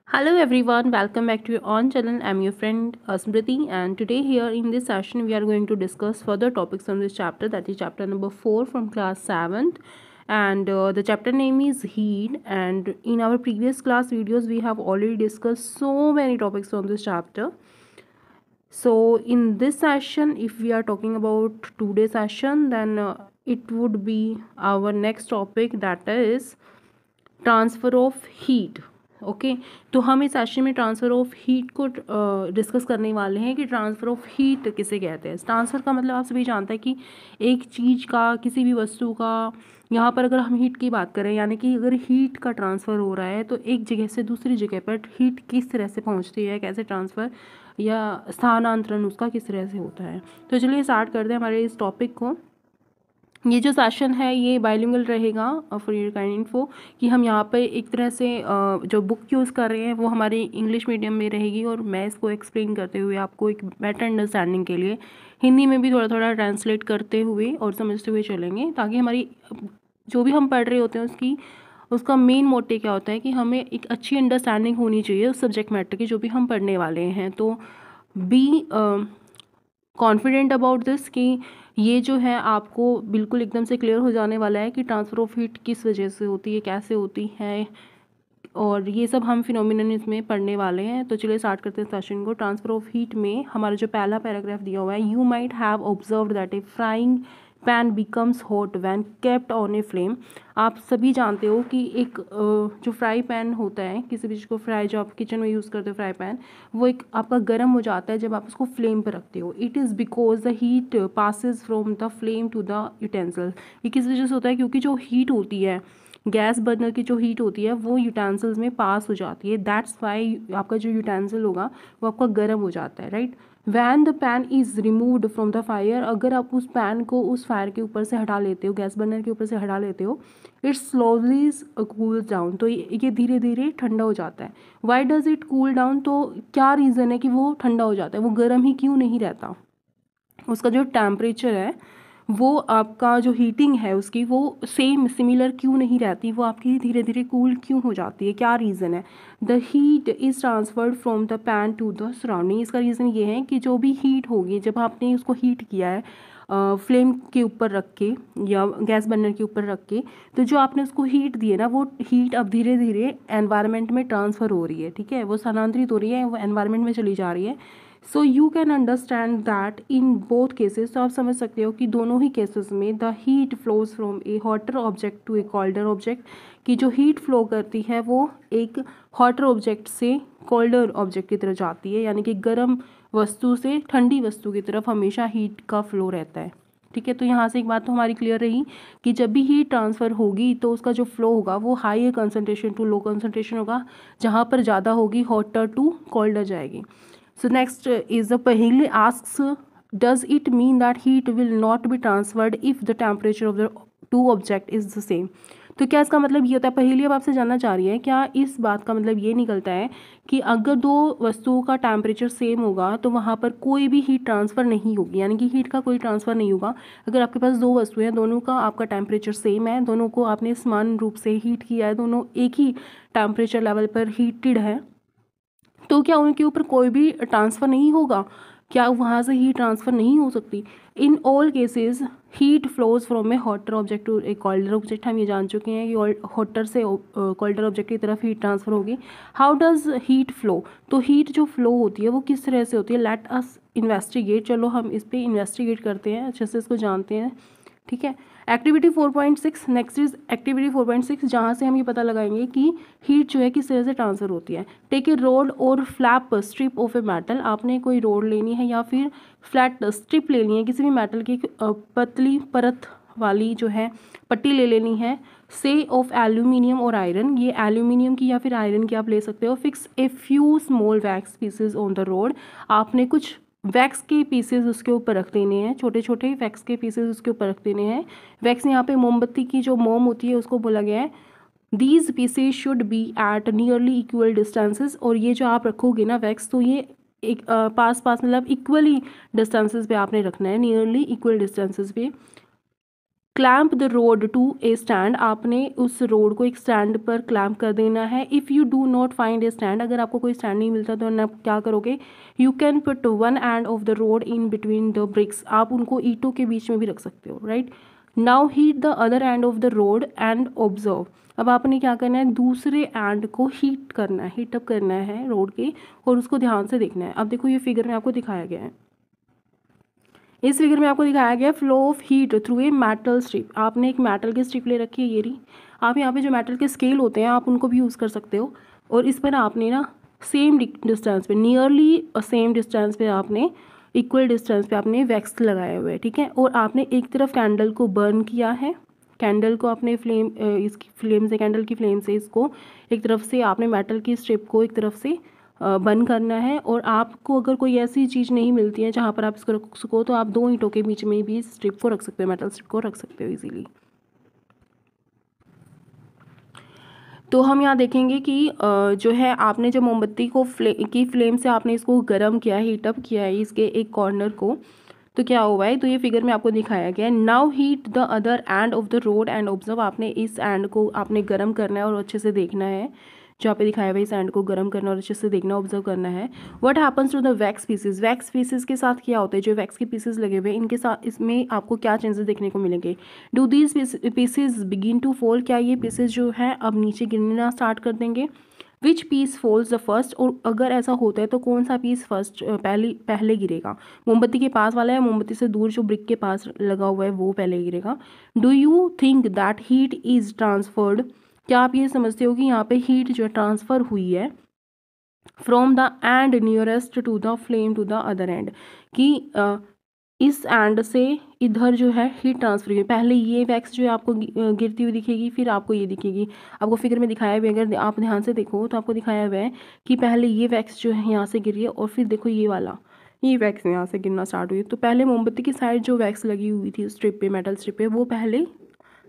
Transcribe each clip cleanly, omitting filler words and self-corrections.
Hello everyone, welcome back to your own channel. I'm your friend Smriti, and today here in this session we are going to discuss further topics on this chapter, that is chapter number 4 from class 7th, and the chapter name is heat. And in our previous class videos we have already discussed so many topics on this chapter. So in this session, if we are talking about today's session, then it would be our next topic, that is transfer of heat. Okay, तो हम इस session में transfer of heat को discuss करने वाले हैं कि transfer of heat किसे कहते हैं। ट्रांसफ़र का मतलब आप सभी जानते हैं कि एक चीज़ का, किसी भी वस्तु का, यहाँ पर अगर हम हीट की बात करें, यानी कि अगर हीट का ट्रांसफ़र हो रहा है तो एक जगह से दूसरी जगह पर हीट किस तरह से पहुँचती है, कैसे ट्रांसफ़र या स्थानांतरण उसका किस तरह से होता है। तो चलिए स्टार्ट करते हैं हमारे इस टॉपिक को। ये जो सेशन है ये बाइलिंगुअल रहेगा फॉर योर काइंड इन्फो, कि हम यहाँ पे एक तरह से जो बुक यूज़ कर रहे हैं वो हमारी इंग्लिश मीडियम में रहेगी, और मैं इसको एक्सप्लेन करते हुए आपको एक बेटर अंडरस्टैंडिंग के लिए हिंदी में भी थोड़ा थोड़ा ट्रांसलेट करते हुए और समझते हुए चलेंगे, ताकि हमारी जो भी हम पढ़ रहे होते हैं उसका मेन मोटिव क्या होता है कि हमें एक अच्छी अंडरस्टैंडिंग होनी चाहिए उस सब्जेक्ट मैटर की जो भी हम पढ़ने वाले हैं। तो बी कॉन्फिडेंट अबाउट दिस कि ये जो है आपको बिल्कुल एकदम से क्लियर हो जाने वाला है कि ट्रांसफ़र ऑफ हीट किस वजह से होती है, कैसे होती है, और ये सब हम फिनोमिनन इसमें पढ़ने वाले हैं। तो चलिए स्टार्ट करते हैं सेशन को। ट्रांसफ़र ऑफ हीट में हमारा जो पहला पैराग्राफ दिया हुआ है, you might have observed that A frying pan becomes hot when kept on a flame. आप सभी जानते हो कि एक जो फ्राई पैन होता है, किसी भी चीज़ को फ्राई, जो आप किचन में यूज़ करते हो फ्राई पैन, वो एक आपका गर्म हो जाता है जब आप उसको फ्लेम पर रखते हो। It is because the heat passes from the flame to the utensil. ये किस वजह से होता है? क्योंकि जो हीट होती है, गैस बर्नर की जो हीट होती है वो यूटेंसिल्स में पास हो जाती है। दैट्स वाई आपका जो यूटेंसिल होगा वो आपका गर्म हो जाता है, right. When the pan is removed from the fire, अगर आप उस पैन को उस फायर के ऊपर से हटा लेते हो, गैस बर्नर के ऊपर से हटा लेते हो, इट्स स्लोली कूल्स डाउन, तो ये धीरे धीरे ठंडा हो जाता है। Why does it cool down? तो क्या रीज़न है कि वो ठंडा हो जाता है, वो गर्म ही क्यों नहीं रहता? उसका जो टेम्परेचर है, वो आपका जो हीटिंग है उसकी, वो सेम सिमिलर क्यों नहीं रहती, वो आपकी धीरे धीरे कूल क्यों हो जाती है? क्या रीज़न है? The heat is transferred from the pan to the surrounding. इसका रीज़न ये है कि जो भी हीट होगी, जब आपने उसको हीट किया है फ्लेम के ऊपर रख के या गैस बर्नर के ऊपर रख के, तो जो आपने उसको हीट दी है ना, वो हीट अब धीरे धीरे एनवायरनमेंट में ट्रांसफ़र हो रही है, ठीक है, वो स्थानांतरित हो रही है, वो एनवायरनमेंट में चली जा रही है। So you can understand that in both cases, तो आप समझ सकते हो कि दोनों ही केसेस में the heat flows from a hotter object to a colder object, की जो हीट फ्लो करती है वो एक हॉटर ऑब्जेक्ट से कोल्डर ऑब्जेक्ट की तरफ जाती है, यानी कि गर्म वस्तु से ठंडी वस्तु की तरफ हमेशा हीट का फ्लो रहता है, ठीक है। तो यहाँ से एक बात तो हमारी क्लियर रही कि जब भी हीट ट्रांसफ़र होगी तो उसका जो फ्लो होगा वो high concentration to low concentration होगा, जहाँ पर ज़्यादा होगी हॉटर टू कोल्डर जाएगी। So next is the Pahili asks, does it mean that heat will not be transferred if the temperature of the two object is the same? तो क्या इसका मतलब ये होता है? पहेली अब आपसे जानना चाह रही है, क्या इस बात का मतलब ये निकलता है कि अगर दो वस्तुओं का टेम्परेचर सेम होगा तो वहाँ पर कोई भी हीट ट्रांसफ़र नहीं होगी, यानी कि हीट का कोई ट्रांसफ़र नहीं होगा। अगर आपके पास दो वस्तुएं हैं, दोनों का आपका टेम्परेचर सेम है, दोनों को आपने समान रूप से हीट किया है, दोनों एक ही टेम्परेचर लेवल पर हीटेड है, तो क्या उनके ऊपर कोई भी ट्रांसफ़र नहीं होगा? क्या वहाँ से हीट ट्रांसफ़र नहीं हो सकती? In all cases heat flows from a hotter object to a colder object. हम ये जान चुके हैं कि हॉटर से कोल्डर ऑब्जेक्ट की तरफ हीट ट्रांसफ़र होगी। How does heat flow? तो हीट जो फ्लो होती है वो किस तरह से होती है? लेट अस इन्वेस्टिगेट, चलो हम इस पर इन्वेस्टिगेट करते हैं, अच्छे से इसको जानते हैं, ठीक है। एक्टिविटी 4.6, नेक्स्ट इज एक्टिविटी 4.6, जहाँ से हम ये पता लगाएंगे कि हीट जो है किस तरह से ट्रांसफ़र होती है। टेक ए रोड और flap strip of a metal, आपने कोई रोड लेनी है या फिर फ्लैट स्ट्रिप लेनी है, किसी भी मेटल की पतली परत वाली जो है पट्टी ले लेनी है, से ऑफ एल्यूमिनियम और आयरन, ये एल्यूमिनियम की या फिर आयरन की आप ले सकते हो। Fix a few small wax pieces on the road, आपने कुछ वैक्स के पीसेस उसके ऊपर रख देने हैं, छोटे छोटे वैक्स के पीसेस उसके ऊपर रख देने हैं। वैक्स यहाँ पे मोमबत्ती की जो मोम होती है उसको बोला गया है। These pieces should be at nearly equal distances, और ये जो आप रखोगे ना वैक्स, तो ये एक पास पास मतलब इक्वली डिस्टेंसेस पे आपने रखना है, नियरली इक्वल डिस्टेंसेस पे। Clamp the rod to a stand, आपने उस रोड को एक स्टैंड पर क्लैम्प कर देना है। If you do not find A stand, अगर आपको कोई स्टैंड नहीं मिलता तो आप क्या करोगे, you can put one end of the rod in between the bricks, आप उनको ईंटों के बीच में भी रख सकते हो, right. Now heat the other and of the road and observe, अब आपने क्या करना है, दूसरे एंड को हीट करना है, हीटअप करना है रोड के, और उसको ध्यान से देखना है। अब देखो ये फिगर में आपको दिखाया गया है, इस फिगर में आपको दिखाया गया flow of heat through a metal strip, आपने एक मेटल की स्ट्रिप ले रखी है, ये रही। आप यहाँ पे जो मेटल के स्केल होते हैं आप उनको भी यूज़ कर सकते हो, और इस पर आपने ना सेम डिस्टेंस पे, नियरली सेम डिस्टेंस पे आपने, इक्वल डिस्टेंस पे आपने वैक्स लगाए हुए हैं, ठीक है। और आपने एक तरफ कैंडल को बर्न किया है, कैंडल को आपने फ्लेम, इसकी फ्लेम से, कैंडल की फ्लेम से इसको एक तरफ से आपने मेटल की स्ट्रिप को एक तरफ से बंद करना है। और आपको अगर कोई ऐसी चीज़ नहीं मिलती है जहाँ पर आप इसको रख सको, तो आप दो ईंटों के बीच में भी स्ट्रिप को रख सकते हो, मेटल स्ट्रिप को रख सकते हो इजीली। तो हम यहाँ देखेंगे कि जो है आपने जो मोमबत्ती को फ्लेम से आपने इसको गर्म किया है, हीटअप किया है इसके एक कॉर्नर को, तो क्या हुआ है, तो ये फिगर में आपको दिखाया गया है। Now heat the other and of the road and observe, आपने इस एंड को आपने गर्म करना है और अच्छे से देखना है, जहाँ पे दिखाया हुआ है इस एंड को गर्म करना और अच्छे से देखना, ऑब्जर्व करना है। What happens to the wax pieces, wax pieces के साथ क्या होता है, जो वैक्स के पीसेस लगे हुए हैं इनके साथ, इसमें आपको क्या चेंजेस देखने को मिलेंगे। Do these pieces begin to fall, क्या ये पीसेस जो है अब नीचे गिरना स्टार्ट कर देंगे। विच पीस फॉल्स द फर्स्ट, और अगर ऐसा होता है तो कौन सा पीस फर्स्ट पहले गिरेगा, मोमबत्ती के पास वाला है, मोमबत्ती से दूर जो ब्रिक के पास लगा हुआ है वो पहले गिरेगा। Do you think that heat is transferred, क्या आप ये समझते हो कि यहाँ पे हीट जो ट्रांसफ़र हुई है from the end nearest to the flame to the other end, कि इस एंड से इधर जो है हीट ट्रांसफर हुई, पहले ये वैक्स जो है आपको गिरती हुई दिखेगी, फिर आपको ये दिखेगी। आपको फिगर में दिखाया हुआ है, अगर आप ध्यान से देखो तो आपको दिखाया हुआ है कि पहले ये वैक्स जो है यहाँ से गिरी है, और फिर देखो ये वाला, ये वैक्स यहाँ से गिरना स्टार्ट हुई। तो पहले मोमबत्ती की साइड जो वैक्स लगी हुई थी स्ट्रिप पे, मेटल स्ट्रिप पे, वो पहले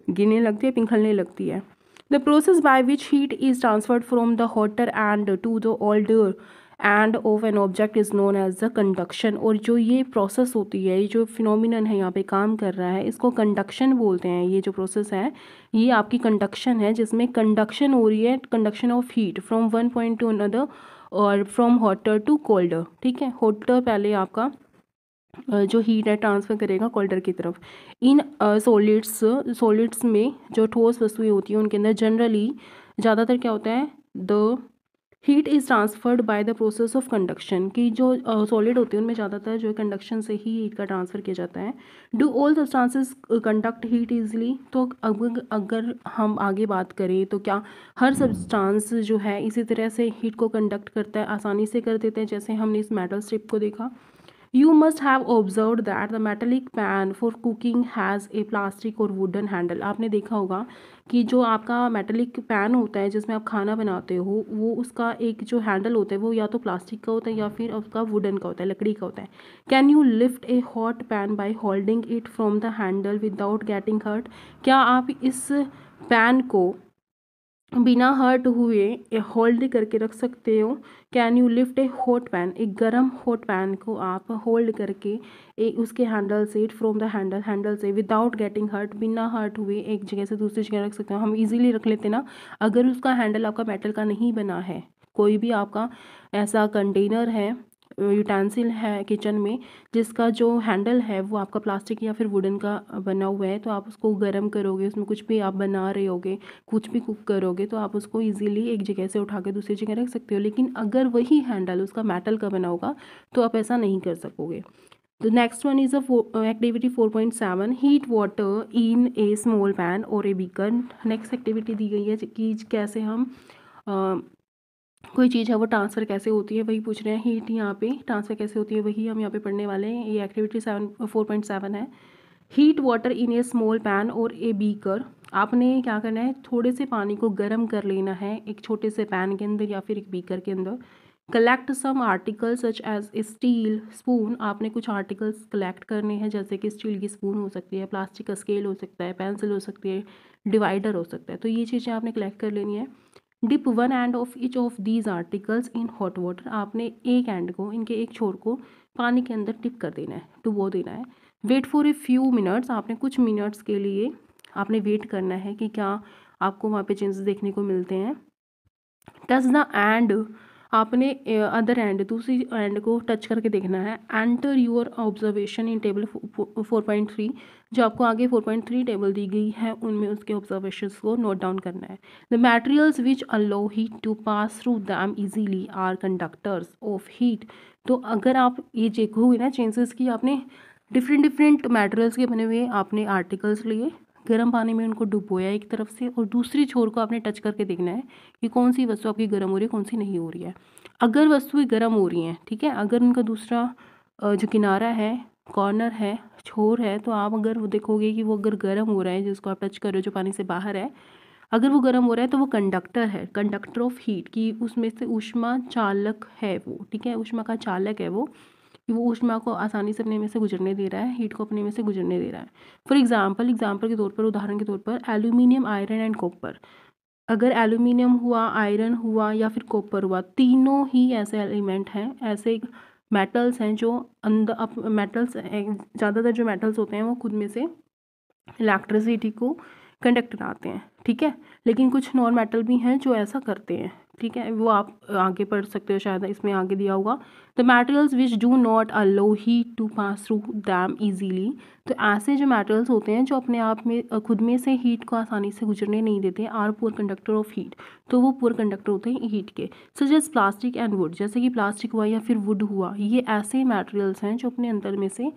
गिरने लगती है, पिघलने लगती है। The process by which heat is transferred from the hotter end to the older end of an object is known as the conduction, और जो ये प्रोसेस होती है, ये जो फिनोमिनन है यहाँ पे काम कर रहा है, इसको कंडक्शन बोलते हैं। ये जो प्रोसेस है ये आपकी कंडक्शन है, जिसमें कंडक्शन हो रही है, conduction of heat from one point two another और फ्रॉम हॉटर टू कोल्डर, ठीक है। हॉटर पहले आपका जो हीट है ट्रांसफ़र करेगा कोल्डर की तरफ। इन सॉलिड्स में जो ठोस वस्तुएं होती हैं उनके अंदर जनरली ज़्यादातर क्या होता है, the heat is transferred by the process of conduction, की जो सॉलिड होते हैं उनमें ज़्यादातर जो है कंडक्शन से ही हीट का ट्रांसफ़र किया जाता है। Do all substances conduct heat easily, तो अगर हम आगे बात करें तो क्या हर सब्सटेंस जो है इसी तरह से हीट को कंडक्ट करता है, आसानी से कर देते हैं, जैसे हमने इस मेटल स्ट्रिप को देखा। You must have observed that the metallic pan for cooking has a plastic और wooden handle, आपने देखा होगा कि जो आपका मेटलिक पैन होता है जिसमें आप खाना बनाते हो, वो उसका एक जो हैंडल होता है वो या तो प्लास्टिक का होता है या फिर उसका वुडन का होता है, लकड़ी का होता है। Can you lift a hot pan by holding it from the handle without getting hurt, क्या आप इस पैन को बिना हर्ट हुए होल्ड करके रख सकते हो। Can you lift a hot pan, एक गर्म हॉट पैन को आप होल्ड करके उसके हैंडल से, फ्रॉम द हैंडल से विदाउट गेटिंग हर्ट, बिना हर्ट हुए एक जगह से दूसरी जगह रख सकते हो। हम इजीली रख लेते ना, अगर उसका हैंडल आपका मेटल का नहीं बना है, कोई भी आपका ऐसा कंटेनर है, यूटेंसिल है किचन में जिसका जो हैंडल है वो आपका प्लास्टिक या फिर वुडन का बना हुआ है, तो आप उसको गर्म करोगे, उसमें कुछ भी आप बना रहे होगे, कुछ भी कुक करोगे, तो आप उसको इजीली एक जगह से उठा के दूसरी जगह रख सकते हो। लेकिन अगर वही हैंडल उसका मेटल का बना होगा तो आप ऐसा नहीं कर सकोगे। The next one is activity 4.7, heat water in A small pan और ए बीकर। नेक्स्ट एक्टिविटी दी गई है कि कैसे हम कोई चीज़ है वो ट्रांसफ़र कैसे होती है, वही पूछ रहे हैं। हीट यहाँ पे ट्रांसफ़र कैसे होती है वही हम यहाँ पे पढ़ने वाले हैं। ये एक्टिविटी 4.7 है। Heat water in A small pan और ए बीकर, आपने क्या करना है, थोड़े से पानी को गर्म कर लेना है एक छोटे से पैन के अंदर या फिर एक बीकर के अंदर। Collect some articles such as steel spoon, आपने कुछ आर्टिकल्स कलेक्ट करने हैं, जैसे कि स्टील की स्पून हो सकती है, प्लास्टिक का स्केल हो सकता है, पेंसिल हो सकती है, डिवाइडर हो सकता है, तो ये चीज़ें आपने कलेक्ट कर लेनी है। Dip one end of each of these articles in hot water, आपने एक एंड को, इनके एक छोर को पानी के अंदर डिप कर देना है, डुबो देना है। Wait for a few minutes, आपने कुछ मिनट्स के लिए आपने वेट करना है कि क्या आपको वहाँ पे चेंजेस देखने को मिलते हैं। टच द एंड, आपने अदर एंड, दूसरी एंड को टच करके देखना है। Enter your observation in table 4.3, जो आपको आगे 4.3 टेबल दी गई है उनमें उसके ऑब्जर्वेशंस को नोट डाउन करना है। The materials which allow heat to pass through them easily are conductors of heat. तो अगर आप ये देखोगे ना चेंजेस की, आपने डिफरेंट डिफरेंट मटेरियल्स के बने हुए आपने आर्टिकल्स लिए, गर्म पानी में उनको डुबोया एक तरफ से, और दूसरी छोर को आपने टच करके देखना है कि कौन सी वस्तु आपकी गर्म हो रही है, कौन सी नहीं हो रही है। अगर वस्तुएं गर्म हो रही हैं, ठीक है, अगर उनका दूसरा जो किनारा है, कॉर्नर है, छोर है, तो आप अगर वो देखोगे कि वो अगर गर्म हो रहा है, जिसको आप टच कर रहे हो जो पानी से बाहर है, अगर वो गर्म हो रहा है तो वो कंडक्टर है, कंडक्टर ऑफ हीट, की उसमें से ऊष्मा चालक है वो, ठीक है, ऊष्मा का चालक है वो, कि वो ऊष्मा को आसानी से अपने में से गुजरने दे रहा है, हीट को अपने में से गुजरने दे रहा है। फॉर एग्जाम्पल के तौर पर, उदाहरण के तौर पर, एल्यूमिनियम, आयरन एंड कॉपर। अगर एल्यूमिनियम हुआ, आयरन हुआ या फिर कॉपर हुआ, तीनों ही ऐसे एलिमेंट हैं, ऐसे मेटल्स हैं जो अंदर मेटल्स, ज़्यादातर जो मेटल्स होते हैं वो खुद में से इलेक्ट्रिसिटी को कंडक्ट कराते हैं, ठीक है, लेकिन कुछ नॉन मेटल भी हैं जो ऐसा करते हैं, ठीक है, वो आप आगे पढ़ सकते हो, शायद इसमें आगे दिया होगा। The materials which do not allow heat to pass through them easily. तो ऐसे जो मटेरियल्स होते हैं जो अपने आप में खुद में से हीट को आसानी से गुजरने नहीं देते, are poor conductor of heat, तो वो पुअर कंडक्टर होते हैं हीट के। Such as plastic and wood, जैसे कि प्लास्टिक हुआ या फिर वुड हुआ, ये ऐसे मटेरियल्स हैं जो अपने अंदर में से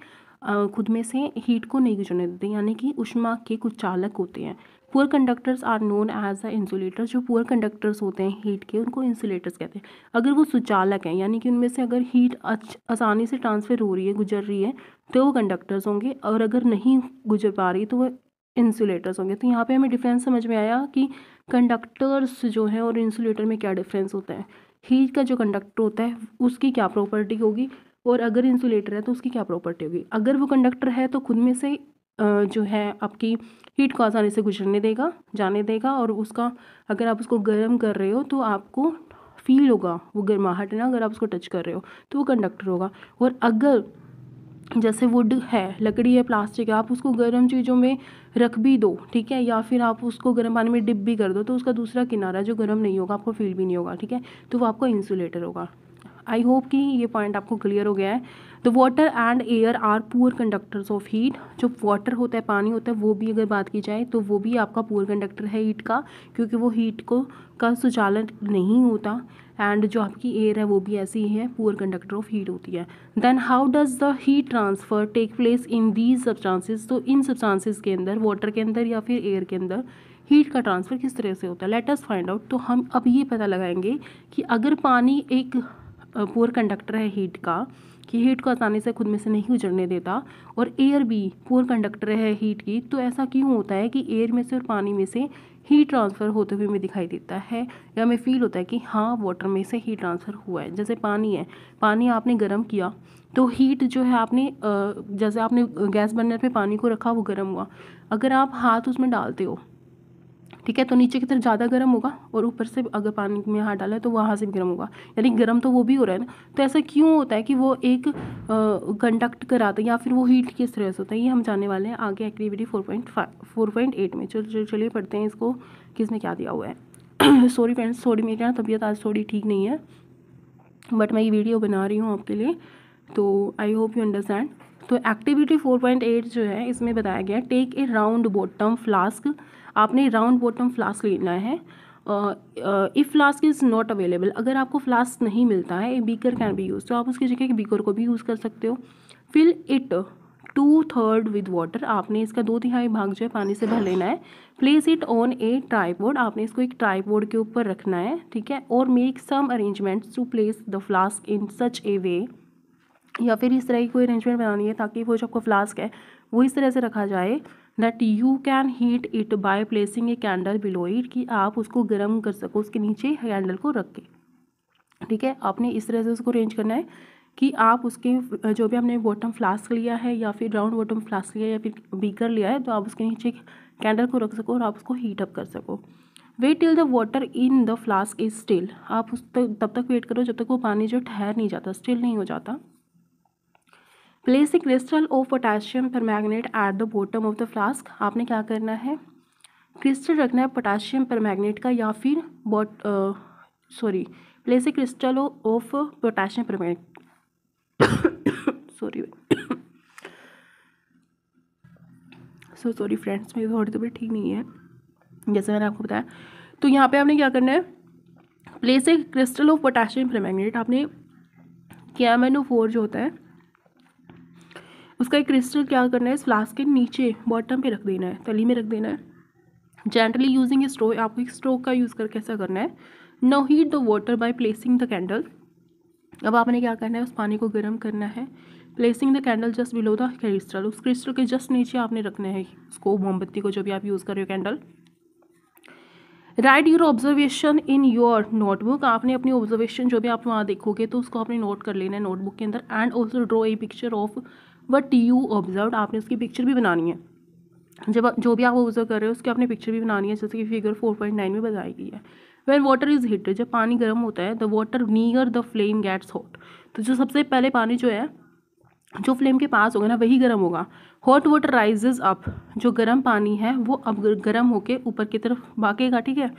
खुद में से हीट को नहीं गुजरने देते, यानी कि ऊष्मा के कुछ चालक होते हैं। Poor conductors are known as the insulators, जो पुअर कंडक्टर्स होते हैं हीट के, उनको इंसुलेटर्स कहते हैं। अगर वो सुचालक हैं, यानी कि उनमें से अगर हीट आसानी से ट्रांसफ़र हो रही है, गुजर रही है, तो वो कंडक्टर्स होंगे, और अगर नहीं गुजर पा रही तो वो इंसुलेटर्स होंगे। तो यहाँ पे हमें डिफरेंस समझ में आया कि कंडक्टर्स जो है और इंसुलेटर में क्या डिफरेंस होता है। हीट का जो कंडक्टर होता है उसकी क्या प्रॉपर्टी होगी, और अगर इंसुलेटर है तो उसकी क्या प्रॉपर्टी होगी। अगर वो कंडक्टर है तो खुद में से जो है आपकी हीट को आसानी से गुजरने देगा, जाने देगा, और उसका अगर आप उसको गर्म कर रहे हो तो आपको फील होगा वो गर्माहट है ना, अगर आप उसको टच कर रहे हो तो वो कंडक्टर होगा। और अगर जैसे वुड है, लकड़ी है, प्लास्टिक है, आप उसको गर्म चीज़ों में रख भी दो, ठीक है, या फिर आप उसको गर्म पानी में डिप भी कर दो, तो उसका दूसरा किनारा जो गर्म नहीं होगा, आपको फील भी नहीं होगा, ठीक है, तो वो आपका इंसुलेटर होगा। आई होप कि ये पॉइंट आपको क्लियर हो गया है। The water and air are poor conductors of heat. जो वाटर होता है, पानी होता है, वो भी अगर बात की जाए तो वो भी आपका पुअर कंडक्टर है हीट का, क्योंकि वो हीट को का सुचालन नहीं होता। एंड जो आपकी एयर है वो भी ऐसी ही है, पुअर कंडक्टर ऑफ हीट होती है। Then how does the heat transfer take place in these substances. तो इन सब्सटेंसेस के अंदर, वाटर के अंदर या फिर एयर के अंदर, हीट का ट्रांसफ़र किस तरह से होता है। Let us find out. तो हम अब ये पता लगाएंगे कि अगर पानी एक पुअर कंडक्टर है हीट का, कि हीट को आसानी से खुद में से नहीं गुजरने देता, और एयर भी पुअर कंडक्टर है हीट की, तो ऐसा क्यों होता है कि एयर में से और पानी में से हीट ट्रांसफ़र होते हुए हमें दिखाई देता है, या हमें फील होता है कि हाँ वाटर में से हीट ट्रांसफ़र हुआ है। जैसे पानी है, पानी आपने गर्म किया तो हीट जो है आपने जैसे आपने गैस बर्नर पे पानी को रखा, वो गर्म हुआ, अगर आप हाथ उसमें डालते हो, ठीक है, तो नीचे की तरफ ज़्यादा गर्म होगा, और ऊपर से अगर पानी में हाथ डाला है तो वहाँ से भी गर्म होगा, यानी गर्म तो वो भी हो रहा है ना। तो ऐसा क्यों होता है कि वो एक कंडक्ट कराता है, या फिर वो हीट किस तरह से होता है, ये हम जानने वाले हैं आगे एक्टिविटी 4.8 में। चलिए पढ़ते हैं इसको कि इसमें क्या दिया हुआ है। सॉरी फ्रेंड्स, थोड़ी मेरी ना तबीयत आज थोड़ी ठीक नहीं है, बट मैं ये वीडियो बना रही हूँ आपके लिए, तो आई होप यू अंडरस्टैंड। तो एक्टिविटी 4.8 जो है इसमें बताया गया, take a round bottom flask. आपने राउंड बॉटम फ्लास्क लेना है। If flask is not available, अगर आपको फ्लास्क नहीं मिलता है, a beaker can be use, तो आप उसकी जगह बीकर को भी यूज़ कर सकते हो। फिल इट 2/3 विद वाटर, आपने इसका 2/3 भाग जो है पानी से भर लेना है। Place it on A tripod, आपने इसको एक ट्राइपॉड के ऊपर रखना है, ठीक है, और make some arrangements to place the flask in such a way, या फिर इस तरह की कोई अरेंजमेंट बनानी है ताकि वो जो आपका फ्लास्क है वो इस तरह से रखा जाए that you can heat it by placing a candle below it, कि आप उसको गर्म कर सको उसके नीचे कैंडल को रख के, ठीक है। आपने इस तरह से उसको अरेंज करना है कि आप उसके जो भी आपने बॉटम फ्लास्क लिया है, या फिर राउंड बॉटम फ्लास्क लिया है, या फिर बीकर लिया है, तो आप उसके नीचे कैंडल को रख सको और आप उसको हीट अप कर सको। Wait till the water in the flask is still, आप उस तब तक वेट करो जब तक वो पानी जो ठहर नहीं जाता, स्टिल नहीं हो जाता। Place a crystal of potassium permanganate at the bottom of the flask. आपने क्या करना है, क्रिस्टल रखना है पोटाशियम परमैंगनेट का या फिर place a crystal of potassium permanganate sorry sorry friends, मेरी थोड़ी तबीयत ठीक नहीं है जैसे मैंने आपको बताया। तो यहाँ पे आपने क्या करना है, place a crystal of potassium permanganate. आपने KMnO4 जो होता है उसका एक क्रिस्टल क्या करना है, इस फ्लास्क के नीचे बॉटम पे रख देना है, तली में रख देना है। जेंटली यूजिंग ए स्ट्रो, आपको एक स्ट्रो का यूज़ करके ऐसा करना है। Now heat the water by placing the candle. अब आपने क्या करना है, उस पानी को गर्म करना है। Placing the candle just below the crystal, उस क्रिस्टल के जस्ट नीचे आपने रखना है उसको, मोमबत्ती को, जो भी आप यूज़ कर रहे हो candle. Right your observation in your notebook. आपने अपनी ऑब्जर्वेशन जो भी आप वहाँ देखोगे तो उसको आपने नोट कर लेना है नोटबुक के अंदर। And also draw a picture of what you observe. आपने उसकी पिक्चर भी बनानी है, जब जो भी आप ऑब्जर्व कर रहे हो उसकी आपने पिक्चर भी बनानी है, जैसे कि फिगर 4.9 में बताई गई है। व्हेन वाटर इज हीटेड, जब पानी गर्म होता है, the water near the flame gets hot. तो जो सबसे पहले पानी जो है जो फ्लेम के पास होगा ना वही गर्म होगा। हॉट वाटर राइजेज अप, जो गर्म पानी है वो अब गर्म होके ऊपर की तरफ भागेगा, ठीक है,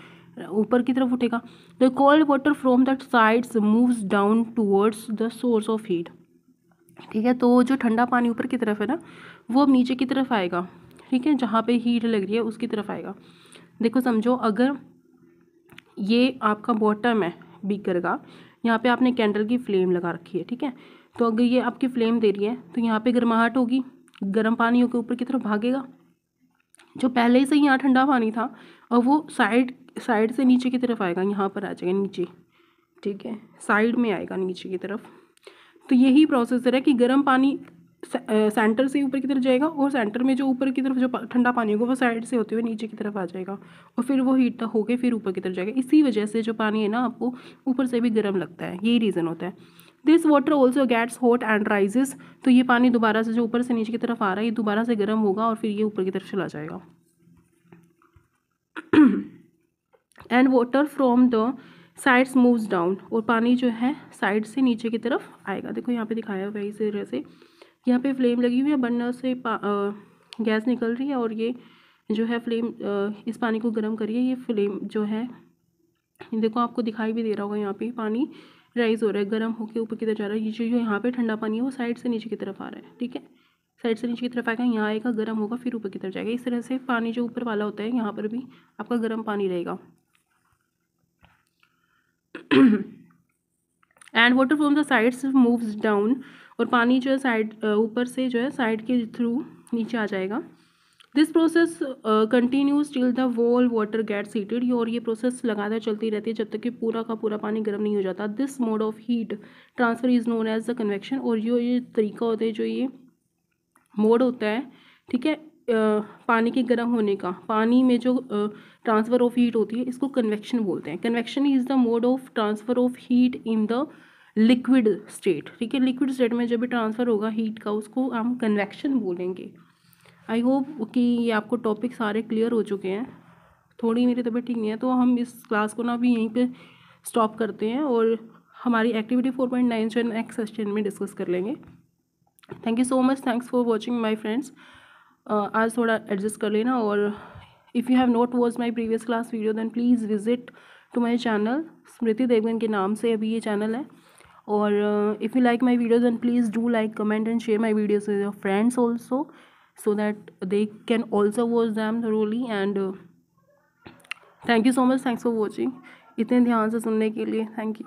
ऊपर की तरफ उठेगा। The cold water from the sides moves down towards the source of heat. ठीक है, तो जो ठंडा पानी ऊपर की तरफ है ना वो अब नीचे की तरफ आएगा, ठीक है, जहाँ पे हीट लग रही है उसकी तरफ आएगा। देखो समझो, अगर ये आपका बॉटम है बीकर का, यहाँ पे आपने कैंडल की फ्लेम लगा रखी है, ठीक है, तो अगर ये आपकी फ्लेम दे रही है तो यहाँ पे गर्माहट होगी, गर्म पानी होकर ऊपर की तरफ भागेगा। जो पहले से ही यहाँ ठंडा पानी था और वो साइड से नीचे की तरफ आएगा, यहाँ पर आ जाएगा नीचे, ठीक है, साइड में आएगा नीचे की तरफ। तो यही प्रोसेसर है कि गर्म पानी सेंटर से ऊपर की तरफ जाएगा और सेंटर में जो ऊपर की तरफ जो ठंडा पानी होगा वो साइड से होते हुए नीचे की तरफ आ जाएगा और फिर वो हीट होके फिर ऊपर की तरफ जाएगा। इसी वजह से जो पानी है ना आपको ऊपर से भी गर्म लगता है, यही रीज़न होता है। This water also gets hot and rises. तो ये पानी दोबारा से जो ऊपर से नीचे की तरफ आ रहा है ये दोबारा से गर्म होगा और फिर ये ऊपर की तरफ चला जाएगा। And water from the sides moves down, और पानी जो है साइड से नीचे की तरफ आएगा। देखो यहाँ पे दिखाया हुआ है इस तरह से, यहाँ पे फ्लेम लगी हुई है, बर्नर से गैस निकल रही है और ये जो है फ्लेम इस पानी को गर्म करिए। ये फ्लेम जो है देखो आपको दिखाई भी दे रहा होगा, यहाँ पे पानी राइज हो रहा है, गर्म होकर ऊपर की तरफ जा रहा है। ये जो यहाँ पे ठंडा पानी है वो साइड से नीचे की तरफ आ रहा है, ठीक है, साइड से नीचे की तरफ आएगा, यहाँ आएगा, गर्म होगा, फिर ऊपर की तरफ जाएगा। इस तरह से पानी जो ऊपर वाला होता है यहाँ पर भी आपका गर्म पानी रहेगा। And water from the sides moves down, और पानी जो है साइड ऊपर से जो है साइड के थ्रू नीचे आ जाएगा। This process continues till the wall water gets heated, और ये प्रोसेस लगातार चलती रहती है जब तक कि पूरा का पूरा पानी गर्म नहीं हो जाता। This mode of heat transfer is known as the convection, और जो ये तरीका होता है, जो ये मोड होता है, ठीक है, पानी के गर्म होने का, पानी में जो ट्रांसफ़र ऑफ हीट होती है इसको कन्वेक्शन बोलते हैं। Convection is the mode of transfer of heat in the liquid state, ठीक है, लिक्विड स्टेट में जब भी ट्रांसफ़र होगा हीट का उसको हम कन्वेक्शन बोलेंगे। आई होप कि ये आपको टॉपिक सारे क्लियर हो चुके हैं। थोड़ी मेरी तबीयत ठीक नहीं है तो हम इस क्लास को ना अभी यहीं पे स्टॉप करते हैं और हमारी एक्टिविटी 4.9 जो नेक्स्ट सेशन में डिस्कस कर लेंगे। Thank you so much, thanks for watching my friends. आज थोड़ा एडजस्ट कर लेना, और if you have not watch my previous class video then please visit to my channel, Smriti Devgan के नाम से अभी ये चैनल है। और if you like my video then please do like, comment and share my videos with your friends also, so that they can also watch them thoroughly। and thank you so much, thanks for watching। इतने ध्यान से सुनने के लिए thank you.